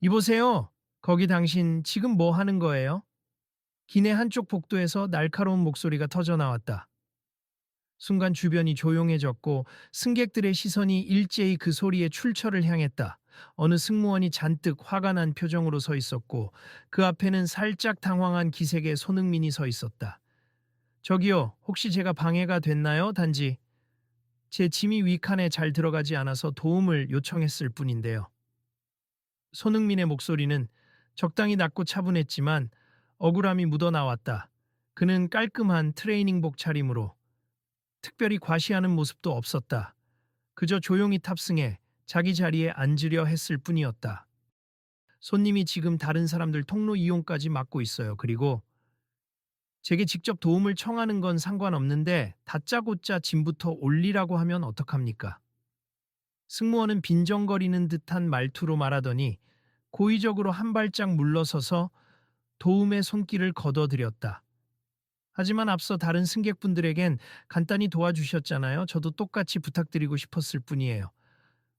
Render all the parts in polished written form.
이보세요. 거기 당신 지금 뭐 하는 거예요? 기내 한쪽 복도에서 날카로운 목소리가 터져 나왔다. 순간 주변이 조용해졌고 승객들의 시선이 일제히 그 소리의 출처를 향했다. 어느 승무원이 잔뜩 화가 난 표정으로 서 있었고 그 앞에는 살짝 당황한 기색의 손흥민이 서 있었다. 저기요, 혹시 제가 방해가 됐나요? 단지 제 짐이 위칸에 잘 들어가지 않아서 도움을 요청했을 뿐인데요. 손흥민의 목소리는 적당히 낮고 차분했지만 억울함이 묻어나왔다. 그는 깔끔한 트레이닝복 차림으로 특별히 과시하는 모습도 없었다. 그저 조용히 탑승해 자기 자리에 앉으려 했을 뿐이었다. 손님이 지금 다른 사람들 통로 이용까지 맡고 있어요. 그리고 제게 직접 도움을 청하는 건 상관없는데 다짜고짜 짐부터 올리라고 하면 어떡합니까? 승무원은 빈정거리는 듯한 말투로 말하더니 고의적으로 한 발짝 물러서서 도움의 손길을 거둬들였다. 하지만 앞서 다른 승객분들에겐 간단히 도와주셨잖아요. 저도 똑같이 부탁드리고 싶었을 뿐이에요.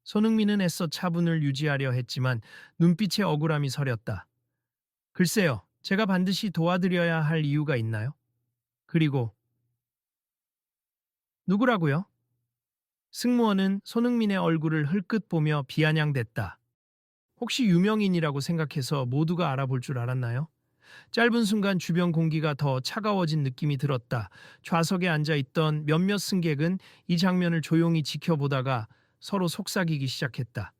손흥민은 애써 차분을 유지하려 했지만 눈빛에 억울함이 서렸다. 글쎄요, 제가 반드시 도와드려야 할 이유가 있나요? 그리고 누구라고요? 승무원은 손흥민의 얼굴을 흘끗 보며 비아냥댔다. 혹시 유명인이라고 생각해서 모두가 알아볼 줄 알았나요? 짧은 순간 주변 공기가 더 차가워진 느낌이 들었다. 좌석에 앉아 있던 몇몇 승객은 이 장면을 조용히 지켜보다가 서로 속삭이기 시작했다.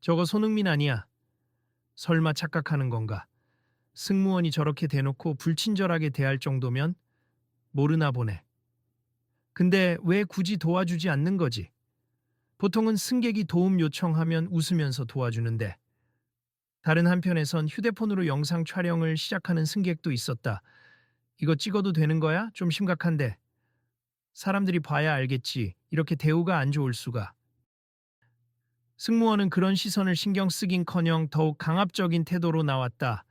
저거 손흥민 아니야? 설마 착각하는 건가? 승무원이 저렇게 대놓고 불친절하게 대할 정도면 모르나 보네. 근데 왜 굳이 도와주지 않는 거지? 보통은 승객이 도움 요청하면 웃으면서 도와주는데 다른 한편에선 휴대폰으로 영상 촬영을 시작하는 승객도 있었다. 이거 찍어도 되는 거야? 좀 심각한데. 사람들이 봐야 알겠지. 이렇게 대우가 안 좋을 수가. 승무원은 그런 시선을 신경 쓰긴커녕 더욱 강압적인 태도로 나왔다.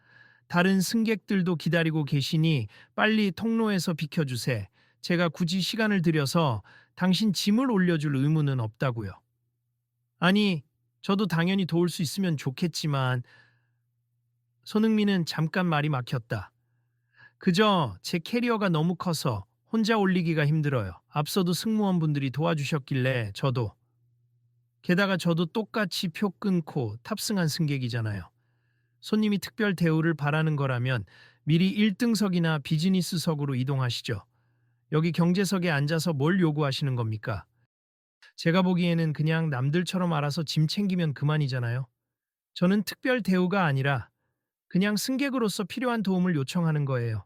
다른 승객들도 기다리고 계시니 빨리 통로에서 비켜주세. 제가 굳이 시간을 들여서 당신 짐을 올려줄 의무는 없다고요. 아니, 저도 당연히 도울 수 있으면 좋겠지만 손흥민은 잠깐 말이 막혔다. 그저 제 캐리어가 너무 커서 혼자 올리기가 힘들어요. 앞서도 승무원분들이 도와주셨길래 저도. 게다가 저도 똑같이 표 끊고 탑승한 승객이잖아요. 손님이 특별 대우를 바라는 거라면 미리 1등석이나 비즈니스석으로 이동하시죠. 여기 경제석에 앉아서 뭘 요구하시는 겁니까? 제가 보기에는 그냥 남들처럼 알아서 짐 챙기면 그만이잖아요. 저는 특별 대우가 아니라 그냥 승객으로서 필요한 도움을 요청하는 거예요.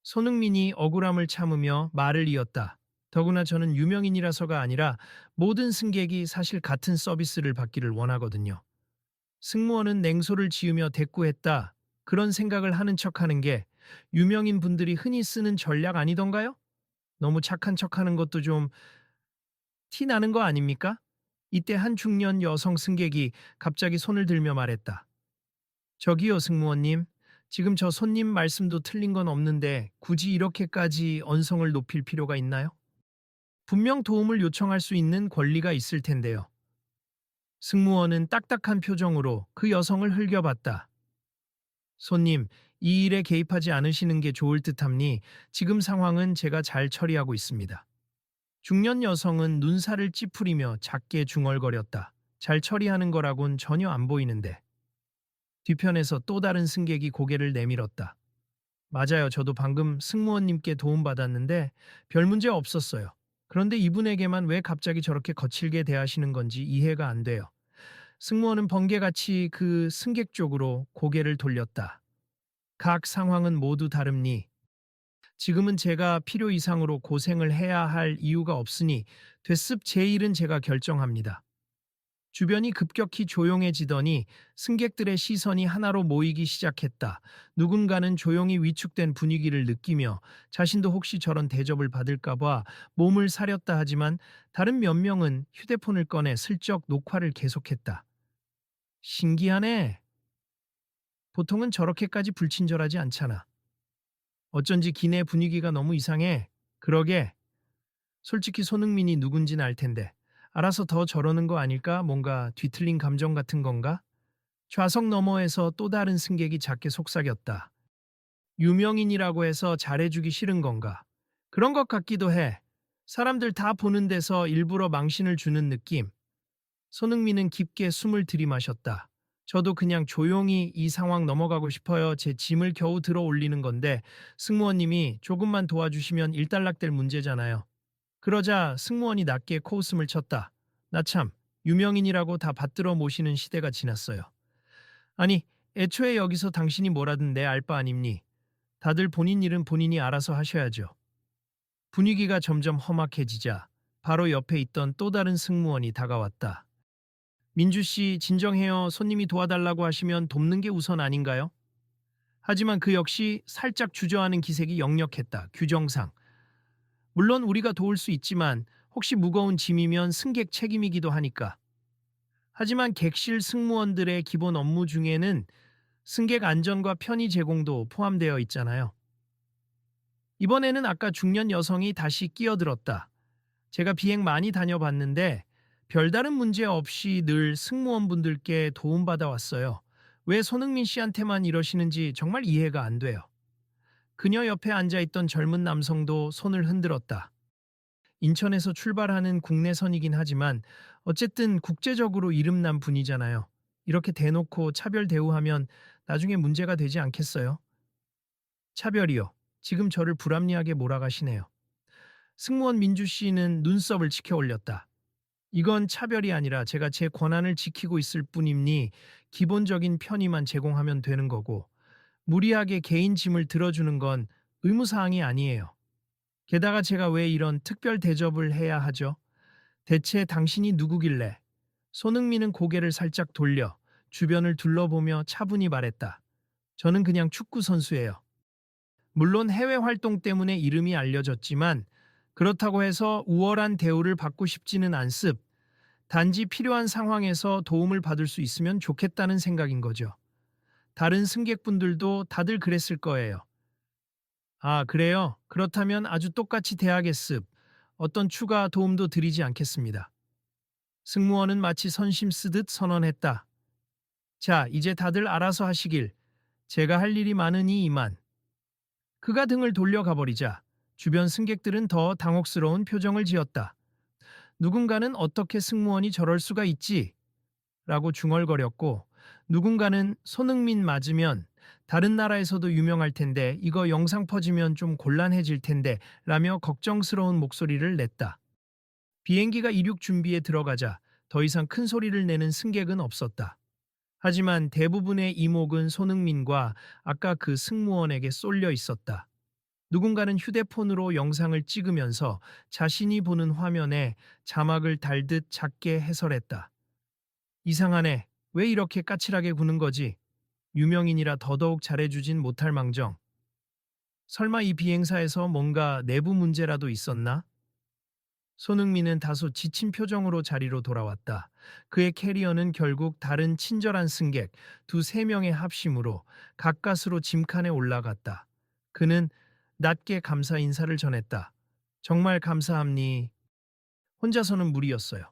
손흥민이 억울함을 참으며 말을 이었다. 더구나 저는 유명인이라서가 아니라 모든 승객이 사실 같은 서비스를 받기를 원하거든요. 승무원은 냉소를 지으며 대꾸했다. 그런 생각을 하는 척하는 게 유명인 분들이 흔히 쓰는 전략 아니던가요? 너무 착한 척하는 것도 좀 티 나는 거 아닙니까? 이때 한 중년 여성 승객이 갑자기 손을 들며 말했다. 저기요, 승무원님. 지금 저 손님 말씀도 틀린 건 없는데 굳이 이렇게까지 언성을 높일 필요가 있나요? 분명 도움을 요청할 수 있는 권리가 있을 텐데요. 승무원은 딱딱한 표정으로 그 여성을 흘겨봤다. 손님, 이 일에 개입하지 않으시는 게 좋을 듯합니 지금 상황은 제가 잘 처리하고 있습니다. 중년 여성은 눈살을 찌푸리며 작게 중얼거렸다. 잘 처리하는 거라곤 전혀 안 보이는데. 뒤편에서 또 다른 승객이 고개를 내밀었다. 맞아요. 저도 방금 승무원님께 도움받았는데 별 문제 없었어요. 그런데 이분에게만 왜 갑자기 저렇게 거칠게 대하시는 건지 이해가 안 돼요. 승무원은 번개같이 그 승객 쪽으로 고개를 돌렸다. 각 상황은 모두 다릅니. 지금은 제가 필요 이상으로 고생을 해야 할 이유가 없으니 됐습 제 일은 제가 결정합니다. 주변이 급격히 조용해지더니 승객들의 시선이 하나로 모이기 시작했다. 누군가는 조용히 위축된 분위기를 느끼며 자신도 혹시 저런 대접을 받을까봐 몸을 사렸다 하지만 다른 몇 명은 휴대폰을 꺼내 슬쩍 녹화를 계속했다. 신기하네. 보통은 저렇게까지 불친절하지 않잖아. 어쩐지 기내 분위기가 너무 이상해. 그러게. 솔직히 손흥민이 누군진 알 텐데. 알아서 더 저러는 거 아닐까? 뭔가 뒤틀린 감정 같은 건가? 좌석 너머에서 또 다른 승객이 작게 속삭였다. 유명인이라고 해서 잘해주기 싫은 건가? 그런 것 같기도 해. 사람들 다 보는 데서 일부러 망신을 주는 느낌. 손흥민은 깊게 숨을 들이마셨다. 저도 그냥 조용히 이 상황 넘어가고 싶어요. 제 짐을 겨우 들어 올리는 건데 승무원님이 조금만 도와주시면 일단락될 문제잖아요. 그러자 승무원이 낮게 코웃음을 쳤다. 나 참, 유명인이라고 다 받들어 모시는 시대가 지났어요. 아니, 애초에 여기서 당신이 뭐라든 내 알 바 아닙니? 다들 본인 일은 본인이 알아서 하셔야죠. 분위기가 점점 험악해지자 바로 옆에 있던 또 다른 승무원이 다가왔다. 민주 씨, 진정해요. 손님이 도와달라고 하시면 돕는 게 우선 아닌가요? 하지만 그 역시 살짝 주저하는 기색이 역력했다. 규정상. 물론 우리가 도울 수 있지만 혹시 무거운 짐이면 승객 책임이기도 하니까. 하지만 객실 승무원들의 기본 업무 중에는 승객 안전과 편의 제공도 포함되어 있잖아요. 이번에는 아까 중년 여성이 다시 끼어들었다. 제가 비행 많이 다녀봤는데 별다른 문제 없이 늘 승무원분들께 도움받아 왔어요. 왜 손흥민 씨한테만 이러시는지 정말 이해가 안 돼요. 그녀 옆에 앉아있던 젊은 남성도 손을 흔들었다. 인천에서 출발하는 국내선이긴 하지만 어쨌든 국제적으로 이름난 분이잖아요. 이렇게 대놓고 차별 대우하면 나중에 문제가 되지 않겠어요? 차별이요. 지금 저를 불합리하게 몰아가시네요. 승무원 민주 씨는 눈썹을 치켜 올렸다. 이건 차별이 아니라 제가 제 권한을 지키고 있을 뿐이니 기본적인 편의만 제공하면 되는 거고 무리하게 개인 짐을 들어주는 건 의무사항이 아니에요. 게다가 제가 왜 이런 특별 대접을 해야 하죠? 대체 당신이 누구길래? 손흥민은 고개를 살짝 돌려 주변을 둘러보며 차분히 말했다. 저는 그냥 축구 선수예요. 물론 해외 활동 때문에 이름이 알려졌지만 그렇다고 해서 우월한 대우를 받고 싶지는 않습. 단지 필요한 상황에서 도움을 받을 수 있으면 좋겠다는 생각인 거죠. 다른 승객분들도 다들 그랬을 거예요. 아, 그래요? 그렇다면 아주 똑같이 대하겠습. 어떤 추가 도움도 드리지 않겠습니다. 승무원은 마치 선심 쓰듯 선언했다. 자, 이제 다들 알아서 하시길. 제가 할 일이 많으니 이만. 그가 등을 돌려가 버리자 주변 승객들은 더 당혹스러운 표정을 지었다. 누군가는 어떻게 승무원이 저럴 수가 있지? 라고 중얼거렸고 누군가는 손흥민 맞으면 다른 나라에서도 유명할 텐데 이거 영상 퍼지면 좀 곤란해질 텐데 라며 걱정스러운 목소리를 냈다. 비행기가 이륙 준비에 들어가자 더 이상 큰 소리를 내는 승객은 없었다. 하지만 대부분의 이목은 손흥민과 아까 그 승무원에게 쏠려 있었다. 누군가는 휴대폰으로 영상을 찍으면서 자신이 보는 화면에 자막을 달듯 작게 해설했다. 이상하네. 왜 이렇게 까칠하게 구는 거지? 유명인이라 더더욱 잘해주진 못할 망정. 설마 이 비행사에서 뭔가 내부 문제라도 있었나? 손흥민은 다소 지친 표정으로 자리로 돌아왔다. 그의 캐리어는 결국 다른 친절한 승객 두세 명의 합심으로 가까스로 짐칸에 올라갔다. 그는 낮게 감사 인사를 전했다. 정말 감사합니. 혼자서는 무리였어요.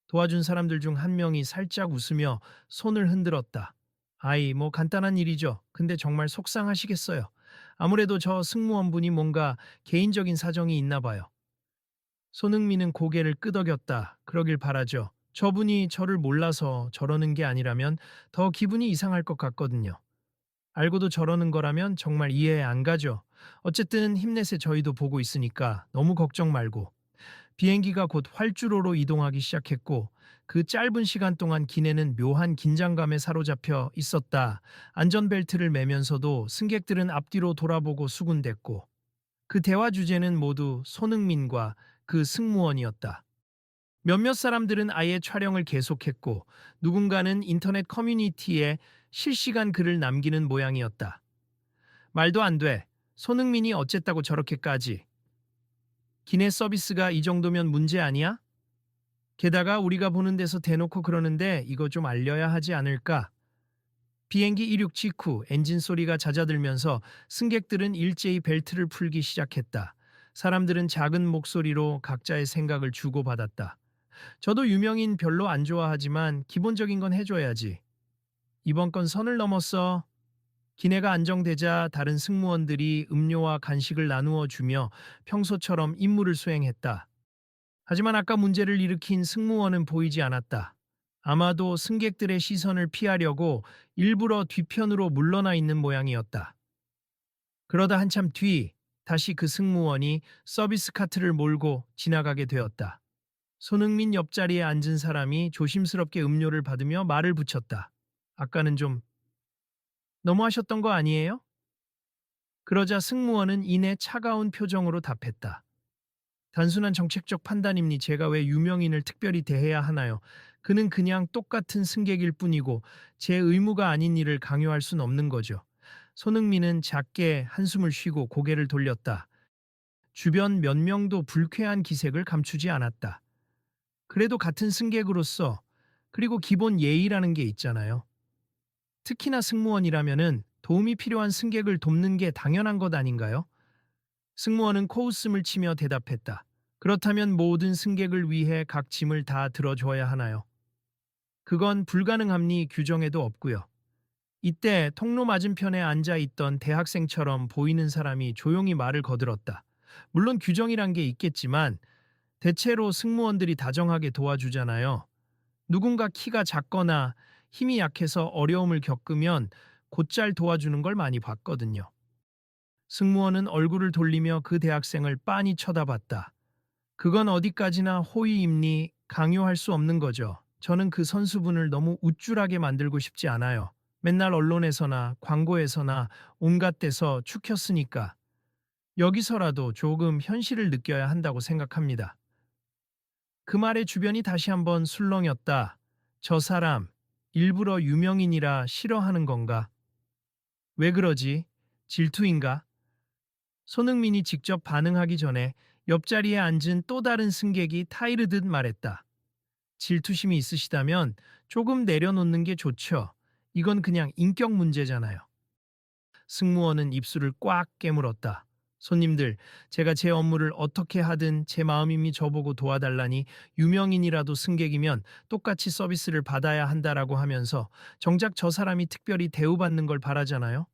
도와준 사람들 중 한 명이 살짝 웃으며 손을 흔들었다. 아이, 뭐 간단한 일이죠. 근데 정말 속상하시겠어요. 아무래도 저 승무원분이 뭔가 개인적인 사정이 있나 봐요. 손흥민은 고개를 끄덕였다. 그러길 바라죠. 저분이 저를 몰라서 저러는 게 아니라면 더 기분이 이상할 것 같거든요. 알고도 저러는 거라면 정말 이해 안 가죠. 어쨌든 힘내세 저희도 보고 있으니까 너무 걱정 말고. 비행기가 곧 활주로로 이동하기 시작했고 그 짧은 시간 동안 기내는 묘한 긴장감에 사로잡혀 있었다. 안전벨트를 매면서도 승객들은 앞뒤로 돌아보고 수군댔고 그 대화 주제는 모두 손흥민과 그 승무원이었다. 몇몇 사람들은 아예 촬영을 계속했고 누군가는 인터넷 커뮤니티에 실시간 글을 남기는 모양이었다. 말도 안 돼. 손흥민이 어쨌다고 저렇게까지. 기내 서비스가 이 정도면 문제 아니야? 게다가 우리가 보는 데서 대놓고 그러는데 이거 좀 알려야 하지 않을까? 비행기 이륙 직후 엔진 소리가 잦아들면서 승객들은 일제히 벨트를 풀기 시작했다. 사람들은 작은 목소리로 각자의 생각을 주고받았다. 저도 유명인 별로 안 좋아하지만 기본적인 건 해줘야지. 이번 건 선을 넘었어. 기내가 안정되자 다른 승무원들이 음료와 간식을 나누어 주며 평소처럼 임무를 수행했다. 하지만 아까 문제를 일으킨 승무원은 보이지 않았다. 아마도 승객들의 시선을 피하려고 일부러 뒤편으로 물러나 있는 모양이었다. 그러다 한참 뒤 다시 그 승무원이 서비스 카트를 몰고 지나가게 되었다. 손흥민 옆자리에 앉은 사람이 조심스럽게 음료를 받으며 말을 붙였다. 아까는 좀 너무하셨던 거 아니에요? 그러자 승무원은 이내 차가운 표정으로 답했다. 단순한 정책적 판단이니 제가 왜 유명인을 특별히 대해야 하나요? 그는 그냥 똑같은 승객일 뿐이고 제 의무가 아닌 일을 강요할 순 없는 거죠. 손흥민은 작게 한숨을 쉬고 고개를 돌렸다. 주변 몇 명도 불쾌한 기색을 감추지 않았다. 그래도 같은 승객으로서 그리고 기본 예의라는 게 있잖아요. 특히나 승무원이라면은 도움이 필요한 승객을 돕는 게 당연한 것 아닌가요? 승무원은 코웃음을 치며 대답했다. 그렇다면 모든 승객을 위해 각 짐을 다 들어줘야 하나요? 그건 불가능함니 규정에도 없고요. 이때 통로 맞은편에 앉아 있던 대학생처럼 보이는 사람이 조용히 말을 거들었다. 물론 규정이란 게 있겠지만 대체로 승무원들이 다정하게 도와주잖아요. 누군가 키가 작거나 힘이 약해서 어려움을 겪으면 곧잘 도와주는 걸 많이 봤거든요. 승무원은 얼굴을 돌리며 그 대학생을 빤히 쳐다봤다. 그건 어디까지나 호의임니 강요할 수 없는 거죠. 저는 그 선수분을 너무 우쭐하게 만들고 싶지 않아요. 맨날 언론에서나 광고에서나 온갖 데서 축혔으니까 여기서라도 조금 현실을 느껴야 한다고 생각합니다. 그 말에 주변이 다시 한번 술렁였다. 저 사람 일부러 유명인이라 싫어하는 건가? 왜 그러지? 질투인가? 손흥민이 직접 반응하기 전에 옆자리에 앉은 또 다른 승객이 타이르듯 말했다. 질투심이 있으시다면 조금 내려놓는 게 좋죠. 이건 그냥 인격 문제잖아요. 승무원은 입술을 꽉 깨물었다. 손님들, 제가 제 업무를 어떻게 하든 제 마음이미 저보고 도와달라니 유명인이라도 승객이면 똑같이 서비스를 받아야 한다라고 하면서 정작 저 사람이 특별히 대우받는 걸 바라잖아요?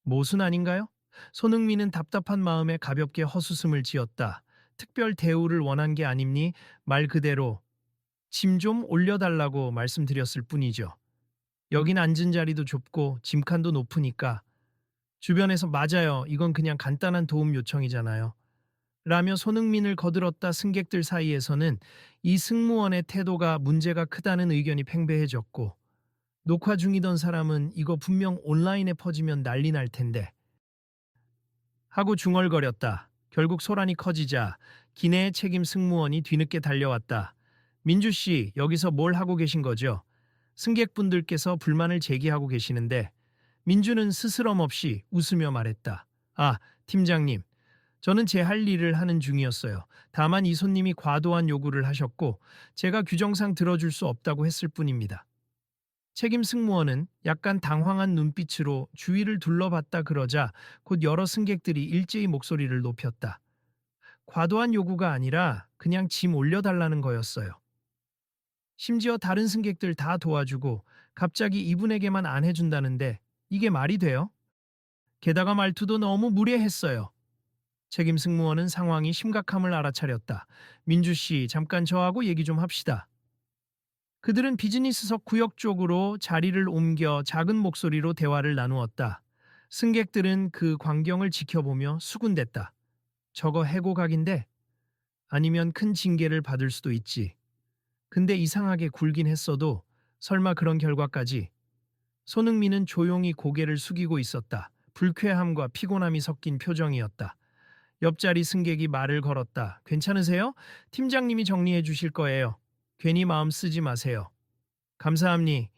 모순 아닌가요? 손흥민은 답답한 마음에 가볍게 헛웃음을 지었다. 특별 대우를 원한 게 아님니 말 그대로 짐 좀 올려달라고 말씀드렸을 뿐이죠. 여긴 앉은 자리도 좁고 짐칸도 높으니까 주변에서 맞아요. 이건 그냥 간단한 도움 요청이잖아요. 라며 손흥민을 거들었다. 승객들 사이에서는 이 승무원의 태도가 문제가 크다는 의견이 팽배해졌고 녹화 중이던 사람은 이거 분명 온라인에 퍼지면 난리 날 텐데 하고 중얼거렸다. 결국 소란이 커지자 기내의 책임 승무원이 뒤늦게 달려왔다. 민주 씨, 여기서 뭘 하고 계신 거죠? 승객분들께서 불만을 제기하고 계시는데 민주는 스스럼 없이 웃으며 말했다. 아, 팀장님. 저는 제 할 일을 하는 중이었어요. 다만 이 손님이 과도한 요구를 하셨고 제가 규정상 들어줄 수 없다고 했을 뿐입니다. 책임 승무원은 약간 당황한 눈빛으로 주위를 둘러봤다 그러자 곧 여러 승객들이 일제히 목소리를 높였다. 과도한 요구가 아니라 그냥 짐 올려달라는 거였어요. 심지어 다른 승객들 다 도와주고 갑자기 이분에게만 안 해준다는데 이게 말이 돼요? 게다가 말투도 너무 무례했어요. 책임 승무원은 상황이 심각함을 알아차렸다. 민주 씨, 잠깐 저하고 얘기 좀 합시다. 그들은 비즈니스석 구역 쪽으로 자리를 옮겨 작은 목소리로 대화를 나누었다. 승객들은 그 광경을 지켜보며 수군댔다. 저거 해고각인데? 아니면 큰 징계를 받을 수도 있지. 근데 이상하게 굴긴 했어도 설마 그런 결과까지? 손흥민은 조용히 고개를 숙이고 있었다. 불쾌함과 피곤함이 섞인 표정이었다. 옆자리 승객이 말을 걸었다. 괜찮으세요? 팀장님이 정리해 주실 거예요. 괜히 마음 쓰지 마세요. 감사합니.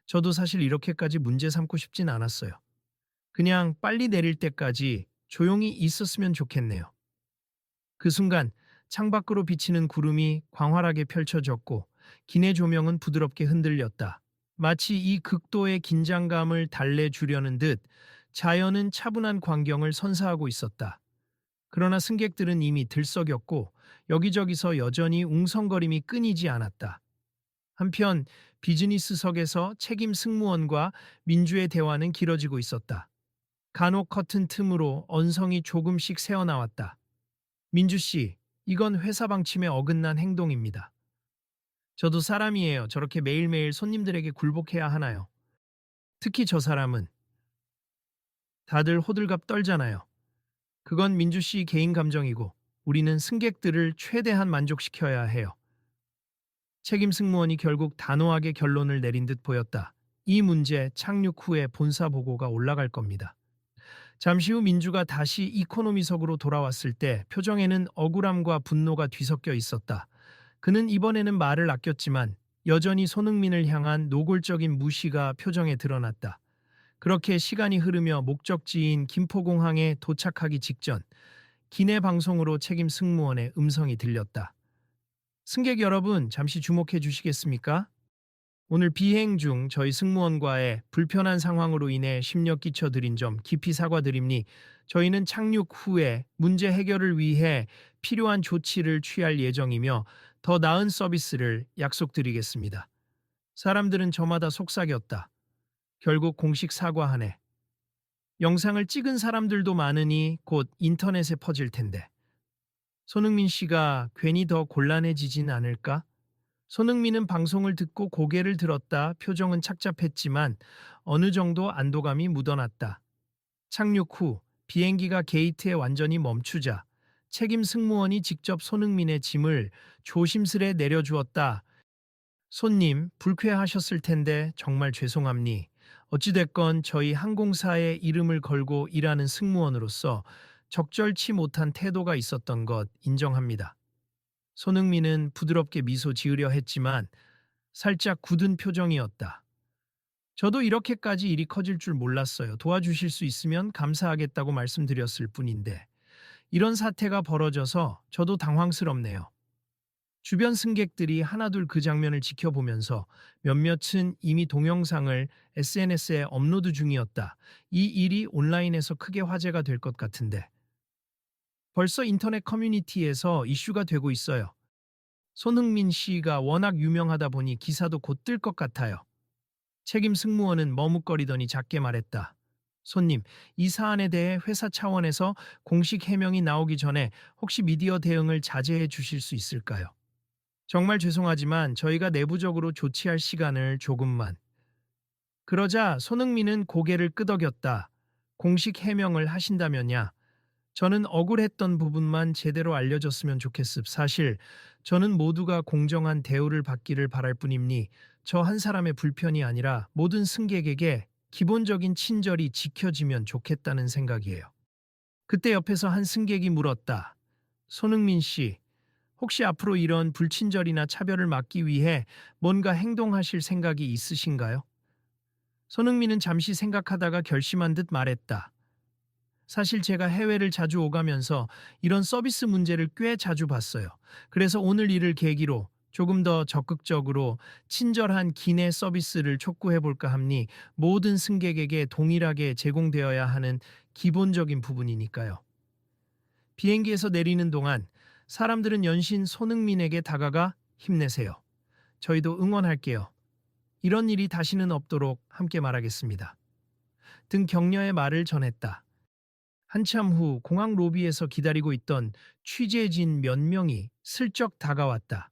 저도 사실 이렇게까지 문제 삼고 싶진 않았어요. 그냥 빨리 내릴 때까지 조용히 있었으면 좋겠네요. 그 순간 창밖으로 비치는 구름이 광활하게 펼쳐졌고 기내 조명은 부드럽게 흔들렸다. 마치 이 극도의 긴장감을 달래주려는 듯 자연은 차분한 광경을 선사하고 있었다. 그러나 승객들은 이미 들썩였고 여기저기서 여전히 웅성거림이 끊이지 않았다. 한편 비즈니스석에서 책임 승무원과 민주의 대화는 길어지고 있었다. 간혹 커튼 틈으로 언성이 조금씩 새어나왔다. 민주 씨, 이건 회사 방침에 어긋난 행동입니다. 저도 사람이에요. 저렇게 매일매일 손님들에게 굴복해야 하나요? 특히 저 사람은 다들 호들갑 떨잖아요. 그건 민주 씨 개인 감정이고 우리는 승객들을 최대한 만족시켜야 해요. 책임 승무원이 결국 단호하게 결론을 내린 듯 보였다. 이 문제 착륙 후에 본사 보고가 올라갈 겁니다. 잠시 후 민주가 다시 이코노미석으로 돌아왔을 때 표정에는 억울함과 분노가 뒤섞여 있었다. 그는 이번에는 말을 아꼈지만 여전히 손흥민을 향한 노골적인 무시가 표정에 드러났다. 그렇게 시간이 흐르며 목적지인 김포공항에 도착하기 직전 기내 방송으로 책임 승무원의 음성이 들렸다. 승객 여러분, 잠시 주목해 주시겠습니까? 오늘 비행 중 저희 승무원과의 불편한 상황으로 인해 심려 끼쳐드린 점 깊이 사과드립니. 저희는 착륙 후에 문제 해결을 위해 필요한 조치를 취할 예정이며 더 나은 서비스를 약속드리겠습니다. 사람들은 저마다 속삭였다. 결국 공식 사과하네. 영상을 찍은 사람들도 많으니 곧 인터넷에 퍼질 텐데. 손흥민 씨가 괜히 더 곤란해지진 않을까? 손흥민은 방송을 듣고 고개를 들었다. 표정은 착잡했지만 어느 정도 안도감이 묻어났다. 착륙 후 비행기가 게이트에 완전히 멈추자 책임 승무원이 직접 손흥민의 짐을 조심스레 내려주었다. 손님, 불쾌하셨을 텐데 정말 죄송합니. 어찌됐건 저희 항공사의 이름을 걸고 일하는 승무원으로서 적절치 못한 태도가 있었던 것 인정합니다. 손흥민은 부드럽게 미소 지으려 했지만 살짝 굳은 표정이었다. 저도 이렇게까지 일이 커질 줄 몰랐어요. 도와주실 수 있으면 감사하겠다고 말씀드렸을 뿐인데 이런 사태가 벌어져서 저도 당황스럽네요. 주변 승객들이 하나둘 그 장면을 지켜보면서 몇몇은 이미 동영상을 SNS에 업로드 중이었다. 이 일이 온라인에서 크게 화제가 될 것 같은데 벌써 인터넷 커뮤니티에서 이슈가 되고 있어요. 손흥민 씨가 워낙 유명하다 보니 기사도 곧 뜰 것 같아요. 책임 승무원은 머뭇거리더니 작게 말했다. 손님, 이 사안에 대해 회사 차원에서 공식 해명이 나오기 전에 혹시 미디어 대응을 자제해 주실 수 있을까요? 정말 죄송하지만 저희가 내부적으로 조치할 시간을 조금만. 그러자 손흥민은 고개를 끄덕였다. 공식 해명을 하신다면야. 저는 억울했던 부분만 제대로 알려줬으면 좋겠습. 사실 저는 모두가 공정한 대우를 받기를 바랄 뿐입니. 저 한 사람의 불편이 아니라 모든 승객에게 기본적인 친절이 지켜지면 좋겠다는 생각이에요. 그때 옆에서 한 승객이 물었다. 손흥민 씨, 혹시 앞으로 이런 불친절이나 차별을 막기 위해 뭔가 행동하실 생각이 있으신가요? 손흥민은 잠시 생각하다가 결심한 듯 말했다. 사실 제가 해외를 자주 오가면서 이런 서비스 문제를 꽤 자주 봤어요. 그래서 오늘 일을 계기로 조금 더 적극적으로 친절한 기내 서비스를 촉구해 볼까 합니. 모든 승객에게 동일하게 제공되어야 하는 기본적인 부분이니까요. 비행기에서 내리는 동안 사람들은 연신 손흥민에게 다가가 힘내세요. 저희도 응원할게요. 이런 일이 다시는 없도록 함께 말하겠습니다. 등 격려의 말을 전했다. 한참 후 공항 로비에서 기다리고 있던 취재진 몇 명이 슬쩍 다가왔다.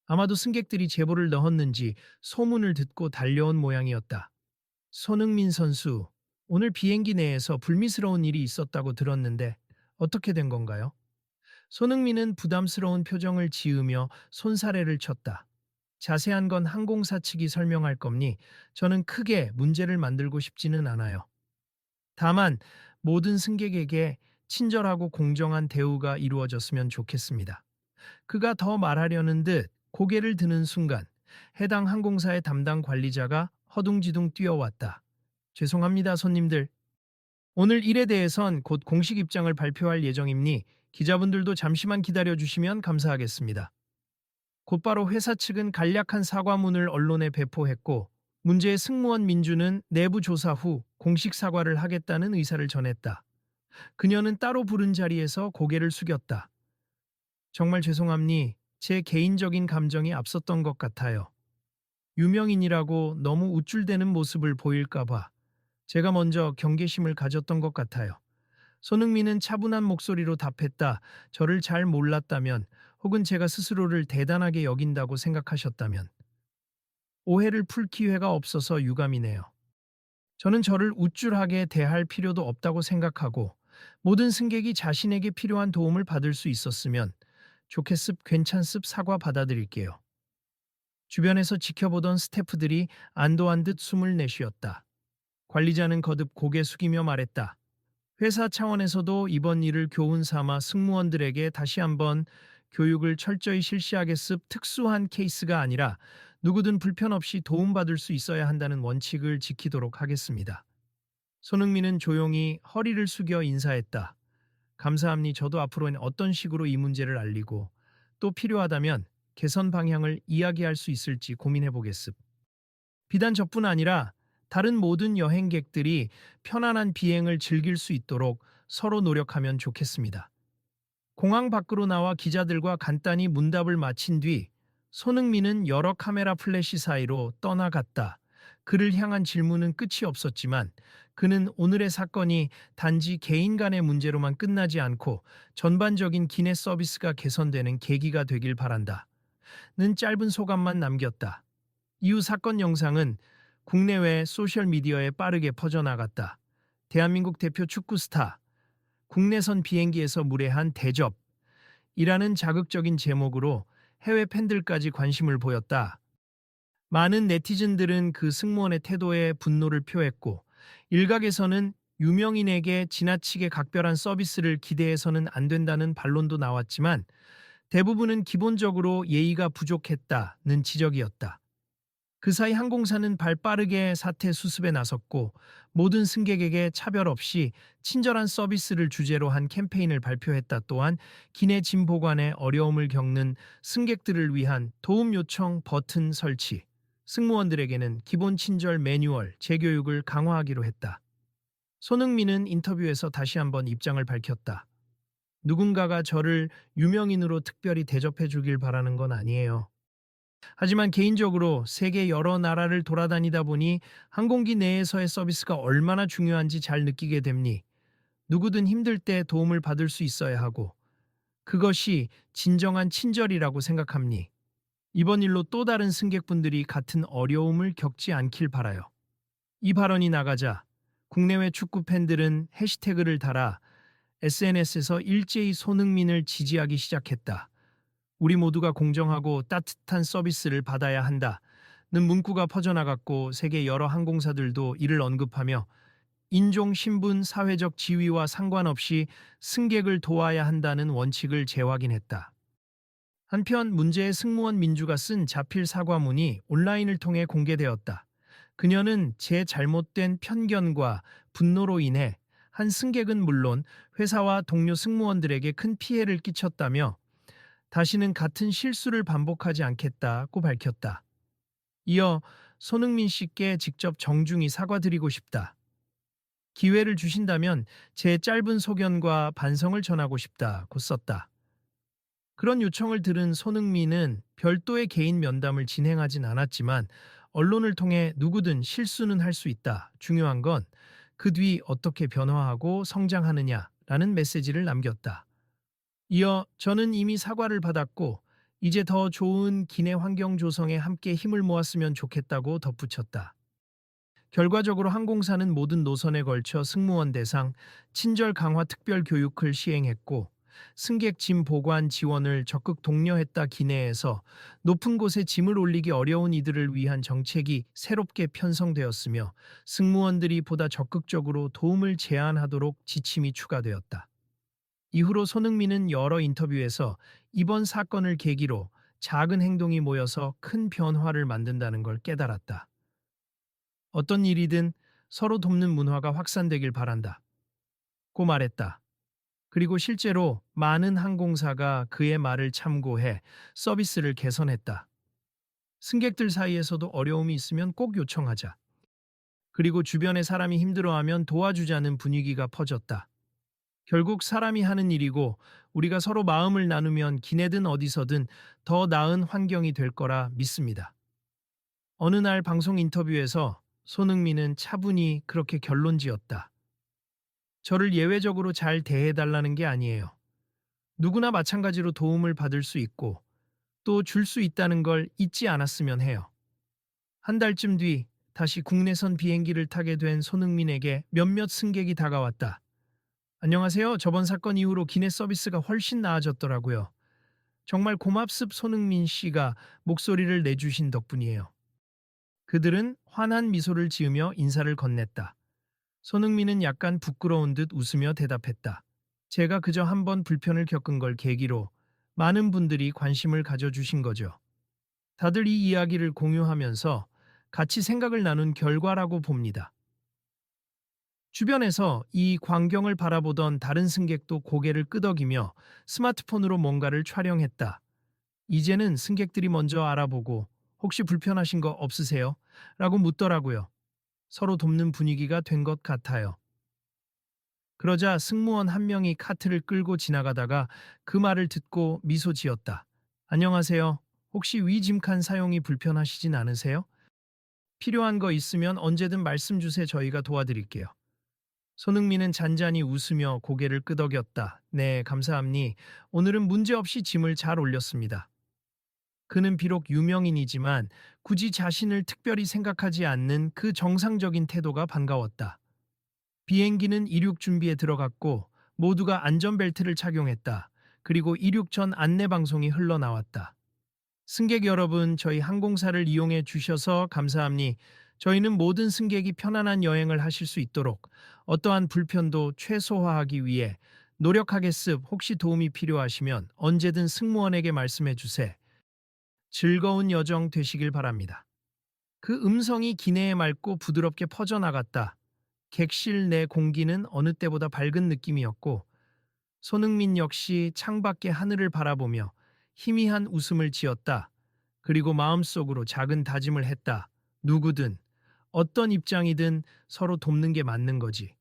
아마도 승객들이 제보를 넣었는지 소문을 듣고 달려온 모양이었다. 손흥민 선수, 오늘 비행기 내에서 불미스러운 일이 있었다고 들었는데 어떻게 된 건가요? 손흥민은 부담스러운 표정을 지으며 손사래를 쳤다. 자세한 건 항공사 측이 설명할 겁니 저는 크게 문제를 만들고 싶지는 않아요. 다만 모든 승객에게 친절하고 공정한 대우가 이루어졌으면 좋겠습니다. 그가 더 말하려는 듯 고개를 드는 순간 해당 항공사의 담당 관리자가 허둥지둥 뛰어왔다. 죄송합니다, 손님들. 오늘 일에 대해선 곧 공식 입장을 발표할 예정이니 기자분들도 잠시만 기다려 주시면 감사하겠습니다. 곧바로 회사 측은 간략한 사과문을 언론에 배포했고 문제의 승무원 민주는 내부 조사 후 공식 사과를 하겠다는 의사를 전했다. 그녀는 따로 부른 자리에서 고개를 숙였다. 정말 죄송합니. 제 개인적인 감정이 앞섰던 것 같아요. 유명인이라고 너무 우쭐대는 모습을 보일까봐 제가 먼저 경계심을 가졌던 것 같아요. 손흥민은 차분한 목소리로 답했다. 저를 잘 몰랐다면, 혹은 제가 스스로를 대단하게 여긴다고 생각하셨다면, 오해를 풀 기회가 없어서 유감이네요. 저는 저를 우쭐하게 대할 필요도 없다고 생각하고, 모든 승객이 자신에게 필요한 도움을 받을 수 있었으면 좋겠습, 괜찮습, 사과 받아들일게요. 주변에서 지켜보던 스태프들이 안도한 듯 숨을 내쉬었다. 관리자는 거듭 고개 숙이며 말했다. 회사 차원에서도 이번 일을 교훈 삼아 승무원들에게 다시 한번 교육을 철저히 실시하겠습. 특수한 케이스가 아니라 누구든 불편 없이 도움받을 수 있어야 한다는 원칙을 지키도록 하겠습니다. 손흥민은 조용히 허리를 숙여 인사했다. 감사합니. 저도 앞으로는 어떤 식으로 이 문제를 알리고 또 필요하다면 개선 방향을 이야기할 수 있을지 고민해 보겠습. 비단 저뿐 아니라 다른 모든 여행객들이 편안한 비행을 즐길 수 있도록 서로 노력하면 좋겠습니다. 공항 밖으로 나와 기자들과 간단히 문답을 마친 뒤 손흥민은 여러 카메라 플래시 사이로 떠나갔다. 그를 향한 질문은 끝이 없었지만 그는 오늘의 사건이 단지 개인 간의 문제로만 끝나지 않고 전반적인 기내 서비스가 개선되는 계기가 되길 바란다. 는 짧은 소감만 남겼다. 이후 사건 영상은 국내외 소셜미디어에 빠르게 퍼져나갔다. 대한민국 대표 축구 스타, 국내선 비행기에서 무례한 대접이라는 자극적인 제목으로 해외 팬들까지 관심을 보였다. 많은 네티즌들은 그 승무원의 태도에 분노를 표했고, 일각에서는 유명인에게 지나치게 각별한 서비스를 기대해서는 안 된다는 반론도 나왔지만, 대부분은 기본적으로 예의가 부족했다는 지적이었다. 그 사이 항공사는 발빠르게 사태 수습에 나섰고 모든 승객에게 차별 없이 친절한 서비스를 주제로 한 캠페인을 발표했다. 또한 기내 짐 보관에 어려움을 겪는 승객들을 위한 도움 요청 버튼 설치, 승무원들에게는 기본 친절 매뉴얼, 재교육을 강화하기로 했다. 손흥민은 인터뷰에서 다시 한번 입장을 밝혔다. 누군가가 저를 유명인으로 특별히 대접해 주길 바라는 건 아니에요. 하지만 개인적으로 세계 여러 나라를 돌아다니다 보니 항공기 내에서의 서비스가 얼마나 중요한지 잘 느끼게 됩니. 누구든 힘들 때 도움을 받을 수 있어야 하고 그것이 진정한 친절이라고 생각합니. 이번 일로 또 다른 승객분들이 같은 어려움을 겪지 않길 바라요. 이 발언이 나가자 국내외 축구 팬들은 해시태그를 달아 SNS에서 일제히 손흥민을 지지하기 시작했다. 우리 모두가 공정하고 따뜻한 서비스를 받아야 한다는 문구가 퍼져나갔고 세계 여러 항공사들도 이를 언급하며 인종, 신분, 사회적 지위와 상관없이 승객을 도와야 한다는 원칙을 재확인했다. 한편 문제의 승무원 민주가 쓴 자필 사과문이 온라인을 통해 공개되었다. 그녀는 제 잘못된 편견과 분노로 인해 한 승객은 물론 회사와 동료 승무원들에게 큰 피해를 끼쳤다며 다시는 같은 실수를 반복하지 않겠다고 밝혔다. 이어 손흥민 씨께 직접 정중히 사과드리고 싶다. 기회를 주신다면 제 짧은 소견과 반성을 전하고 싶다고 썼다. 그런 요청을 들은 손흥민은 별도의 개인 면담을 진행하진 않았지만 언론을 통해 누구든 실수는 할 수 있다. 중요한 건 그 뒤 어떻게 변화하고 성장하느냐라는 메시지를 남겼다. 이어 저는 이미 사과를 받았고 이제 더 좋은 기내 환경 조성에 함께 힘을 모았으면 좋겠다고 덧붙였다. 결과적으로 항공사는 모든 노선에 걸쳐 승무원 대상 친절 강화 특별 교육을 시행했고 승객 짐 보관 지원을 적극 독려했다. 기내에서 높은 곳에 짐을 올리기 어려운 이들을 위한 정책이 새롭게 편성되었으며 승무원들이 보다 적극적으로 도움을 제안하도록 지침이 추가되었다. 이후로 손흥민은 여러 인터뷰에서 이번 사건을 계기로 작은 행동이 모여서 큰 변화를 만든다는 걸 깨달았다. 어떤 일이든 서로 돕는 문화가 확산되길 바란다. 고 말했다. 그리고 실제로 많은 항공사가 그의 말을 참고해 서비스를 개선했다. 승객들 사이에서도 어려움이 있으면 꼭 요청하자. 그리고 주변의 사람이 힘들어하면 도와주자는 분위기가 퍼졌다. 결국 사람이 하는 일이고 우리가 서로 마음을 나누면 기내든 어디서든 더 나은 환경이 될 거라 믿습니다. 어느 날 방송 인터뷰에서 손흥민은 차분히 그렇게 결론지었다. 저를 예외적으로 잘 대해달라는 게 아니에요. 누구나 마찬가지로 도움을 받을 수 있고 또 줄 수 있다는 걸 잊지 않았으면 해요. 한 달쯤 뒤 다시 국내선 비행기를 타게 된 손흥민에게 몇몇 승객이 다가왔다. 안녕하세요. 저번 사건 이후로 기내 서비스가 훨씬 나아졌더라고요. 정말 고맙습 손흥민 씨가 목소리를 내주신 덕분이에요. 그들은 환한 미소를 지으며 인사를 건넸다. 손흥민은 약간 부끄러운 듯 웃으며 대답했다. 제가 그저 한번 불편을 겪은 걸 계기로 많은 분들이 관심을 가져주신 거죠. 다들 이 이야기를 공유하면서 같이 생각을 나눈 결과라고 봅니다. 주변에서 이 광경을 바라보던 다른 승객도 고개를 끄덕이며 스마트폰으로 뭔가를 촬영했다. 이제는 승객들이 먼저 알아보고 혹시 불편하신 거 없으세요? 라고 묻더라고요. 서로 돕는 분위기가 된 것 같아요. 그러자 승무원 한 명이 카트를 끌고 지나가다가 그 말을 듣고 미소 지었다. 안녕하세요. 혹시 위 짐칸 사용이 불편하시진 않으세요? 필요한 거 있으면 언제든 말씀 주세요. 저희가 도와드릴게요. 손흥민은 잔잔히 웃으며 고개를 끄덕였다. 네, 감사합니. 오늘은 문제없이 짐을 잘 올렸습니다. 그는 비록 유명인이지만 굳이 자신을 특별히 생각하지 않는 그 정상적인 태도가 반가웠다. 비행기는 이륙 준비에 들어갔고 모두가 안전벨트를 착용했다. 그리고 이륙 전 안내 방송이 흘러나왔다. 승객 여러분, 저희 항공사를 이용해 주셔서 감사합니. 저희는 모든 승객이 편안한 여행을 하실 수 있도록 어떠한 불편도 최소화하기 위해 노력하겠습. 혹시 도움이 필요하시면 언제든 승무원에게 말씀해 주세요. 즐거운 여정 되시길 바랍니다. 그 음성이 기내에 맑고 부드럽게 퍼져나갔다. 객실 내 공기는 어느 때보다 밝은 느낌이었고 손흥민 역시 창밖의 하늘을 바라보며 희미한 웃음을 지었다. 그리고 마음속으로 작은 다짐을 했다. 누구든 어떤 입장이든 서로 돕는 게 맞는 거지.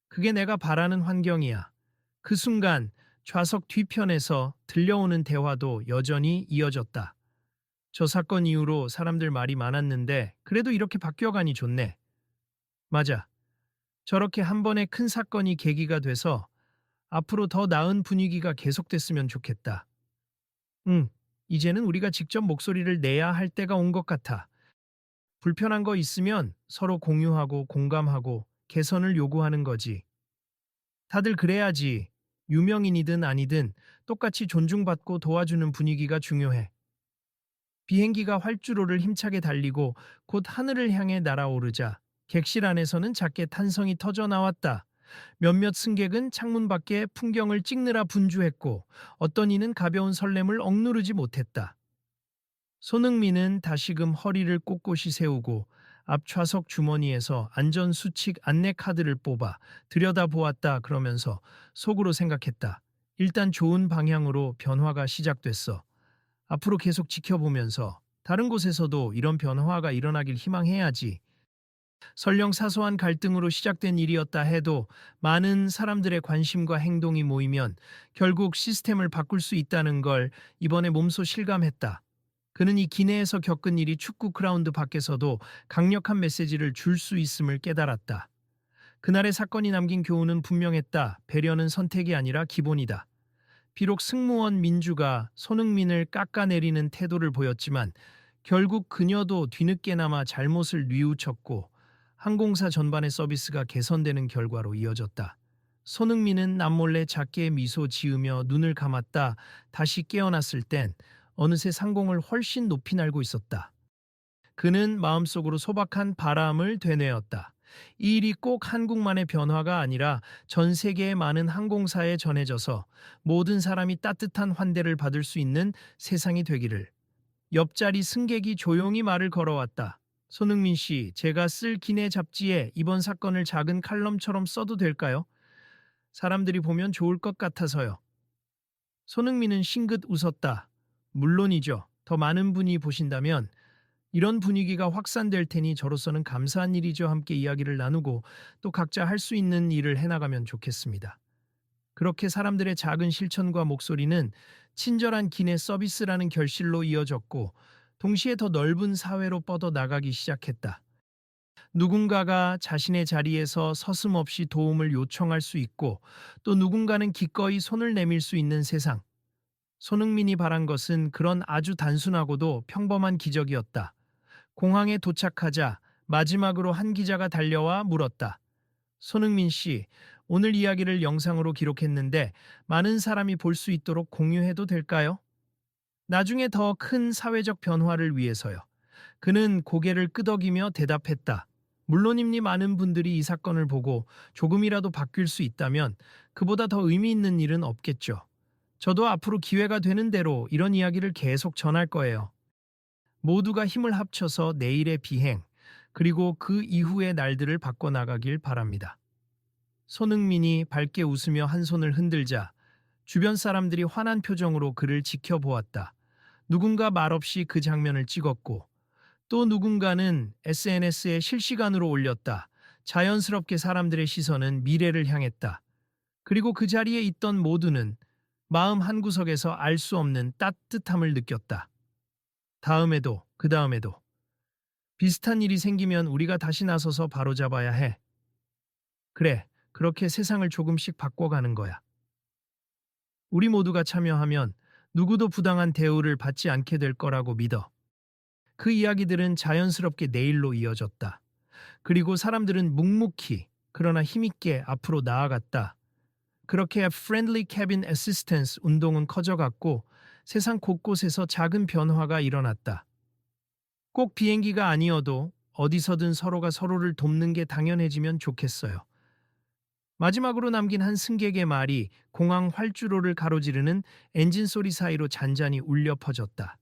그게 내가 바라는 환경이야. 그 순간 좌석 뒤편에서 들려오는 대화도 여전히 이어졌다. 저 사건 이후로 사람들 말이 많았는데 그래도 이렇게 바뀌어가니 좋네. 맞아. 저렇게 한 번의 큰 사건이 계기가 돼서 앞으로 더 나은 분위기가 계속됐으면 좋겠다. 응, 이제는 우리가 직접 목소리를 내야 할 때가 온 것 같아. 불편한 거 있으면 서로 공유하고 공감하고 개선을 요구하는 거지. 다들 그래야지. 유명인이든 아니든 똑같이 존중받고 도와주는 분위기가 중요해. 비행기가 활주로를 힘차게 달리고 곧 하늘을 향해 날아오르자 객실 안에서는 작게 탄성이 터져 나왔다. 몇몇 승객은 창문 밖의 풍경을 찍느라 분주했고 어떤 이는 가벼운 설렘을 억누르지 못했다. 손흥민은 다시금 허리를 꼿꼿이 세우고 앞 좌석 주머니에서 안전수칙 안내카드를 뽑아 들여다보았다. 그러면서 속으로 생각했다. 일단 좋은 방향으로 변화가 시작됐어. 앞으로 계속 지켜보면서 다른 곳에서도 이런 변화가 일어나길 희망해야지. 설령 사소한 갈등으로 시작된 일이었다 해도 많은 사람들의 관심과 행동이 모이면 결국 시스템을 바꿀 수 있다는 걸 이번에 몸소 실감했다. 그는 이 기내에서 겪은 일이 축구 그라운드 밖에서도 강력한 메시지를 줄 수 있음을 깨달았다. 그날의 사건이 남긴 교훈은 분명했다. 배려는 선택이 아니라 기본이다. 비록 승무원 민주가 손흥민을 깎아내리는 태도를 보였지만 결국 그녀도 뒤늦게나마 잘못을 뉘우쳤고 항공사 전반의 서비스가 개선되는 결과로 이어졌다. 손흥민은 남몰래 작게 미소 지으며 눈을 감았다. 다시 깨어났을 땐 어느새 상공을 훨씬 높이 날고 있었다. 그는 마음속으로 소박한 바람을 되뇌었다. 이 일이 꼭 한국만의 변화가 아니라 전 세계의 많은 항공사에 전해져서 모든 사람이 따뜻한 환대를 받을 수 있는 세상이 되기를. 옆자리 승객이 조용히 말을 걸어왔다. 손흥민 씨, 제가 쓸 기내 잡지에 이번 사건을 작은 칼럼처럼 써도 될까요? 사람들이 보면 좋을 것 같아서요. 손흥민은 싱긋 웃었다. 물론이죠. 더 많은 분이 보신다면 이런 분위기가 확산될 테니 저로서는 감사한 일이죠. 함께 이야기를 나누고 또 각자 할 수 있는 일을 해나가면 좋겠습니다. 그렇게 사람들의 작은 실천과 목소리는 친절한 기내 서비스라는 결실로 이어졌고 동시에 더 넓은 사회로 뻗어 나가기 시작했다. 누군가가 자신의 자리에서 서슴없이 도움을 요청할 수 있고 또 누군가는 기꺼이 손을 내밀 수 있는 세상. 손흥민이 바란 것은 그런 아주 단순하고도 평범한 기적이었다. 공항에 도착하자 마지막으로 한 기자가 달려와 물었다. 손흥민 씨, 오늘 이야기를 영상으로 기록했는데 많은 사람이 볼 수 있도록 공유해도 될까요? 나중에 더 큰 사회적 변화를 위해서요. 그는 고개를 끄덕이며 대답했다. 물론입니 많은 분들이 이 사건을 보고 조금이라도 바뀔 수 있다면 그보다 더 의미 있는 일은 없겠죠. 저도 앞으로 기회가 되는 대로 이런 이야기를 계속 전할 거예요. 모두가 힘을 합쳐서 내일의 비행, 그리고 그 이후의 날들을 바꿔나가길 바랍니다. 손흥민이 밝게 웃으며 한 손을 흔들자 주변 사람들이 환한 표정으로 그를 지켜보았다. 누군가 말없이 그 장면을 찍었고 또 누군가는 SNS에 실시간으로 올렸다. 자연스럽게 사람들의 시선은 미래를 향했다. 그리고 그 자리에 있던 모두는 마음 한구석에서 알 수 없는 따뜻함을 느꼈다. 다음에도, 그 다음에도 비슷한 일이 생기면 우리가 다시 나서서 바로잡아야 해. 그래, 그렇게 세상을 조금씩 바꿔가는 거야. 우리 모두가 참여하면 누구도 부당한 대우를 받지 않게 될 거라고 믿어. 그 이야기들은 자연스럽게 내일로 이어졌다. 그리고 사람들은 묵묵히 그러나 힘있게 앞으로 나아갔다. 그렇게 Friendly Cabin Assistance 운동은 커져갔고 세상 곳곳에서 작은 변화가 일어났다. 꼭 비행기가 아니어도 어디서든 서로가 서로를 돕는 게 당연해지면 좋겠어요. 마지막으로 남긴 한 승객의 말이 공항 활주로를 가로지르는 엔진 소리 사이로 잔잔히 울려 퍼졌다.